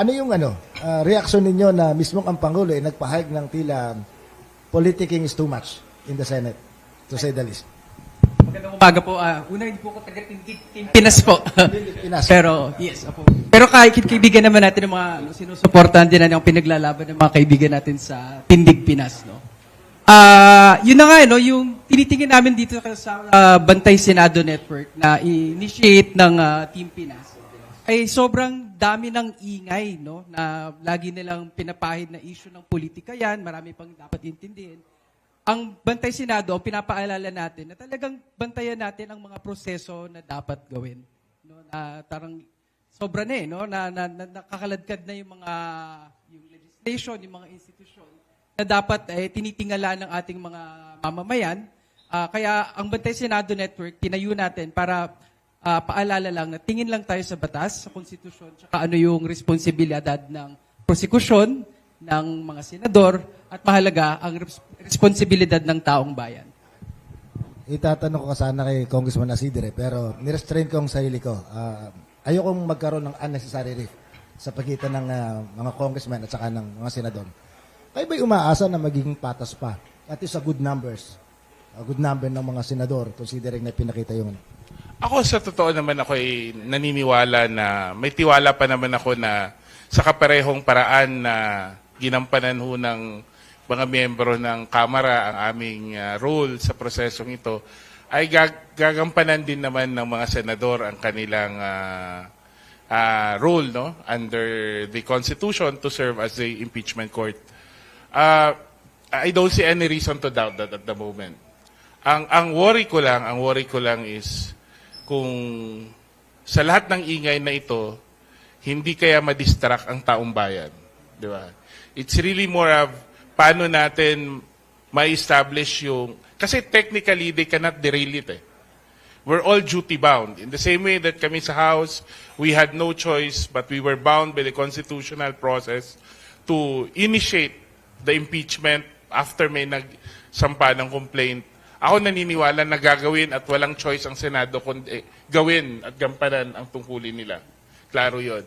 Ano yung reaksyon ninyo na mismong ang Pangulo ay nagpahayag ng tila politicking is too much in the Senate, to say the least? Magandang umaga po. Una, hindi po ko taga-Team Pinas po. Pinas. Pero, yes, opo. Pero kahit kaibigan naman natin ng mga sinusuportahan din na yung pinaglalaban ng mga kaibigan natin sa Tindig Pinas, no? Yun na nga, no, yung tinitingin namin dito sa Bantay Senado Network na initiate ng Team Pinas ay sobrang dami ng ingay, no, na lagi nilang pinapahid na issue ng politika yan, marami pang dapat intindihin. Ang Bantay Senado, ang pinapaalala natin na talagang bantayan natin ang mga proseso na dapat gawin. No, na tarang sobra na no, na nakakaladkad na yung legislation, yung mga institusyon na dapat tinitingala ng ating mga mamamayan. Kaya ang Bantay Senado Network, tinayo natin para paalala lang na tingin lang tayo sa batas, sa konstitusyon, tsaka ano yung responsibilidad ng prosekusyon, ng mga senador, at mahalaga ang responsibilidad ng taong bayan. Itatanong ko sana kay Congressman Asidre, pero nirestrain ko ang sarili ko. Ayokong magkaroon ng unnecessary rift sa pagitan ng mga congressman at saka ng mga senador. Kayo ba'y umaasa na magiging patas pa? At least a good numbers. A good number ng mga senador, considering na pinakita yung Ako sa totoo naman ako ay naniniwala na may tiwala pa naman ako na sa kaparehong paraan na ginampanan ho ng mga miyembro ng Kamara ang aming role sa prosesong ito, ay gagampanan din naman ng mga senador ang kanilang role, no, under the Constitution to serve as the impeachment court. I don't see any reason to doubt that at the moment. Ang worry ko lang is kung sa lahat ng ingay na ito, hindi kaya madistract ang taong bayan. Di ba? It's really more of paano natin ma-establish yung... Kasi technically, they cannot derail it. We're all duty-bound. In the same way that kami sa House, we had no choice but we were bound by the constitutional process to initiate the impeachment after may nagsampa ng complaint. Ako naniniwala na gagawin at walang choice ang Senado kundi gawin at gampanan ang tungkulin nila. Klaro yon.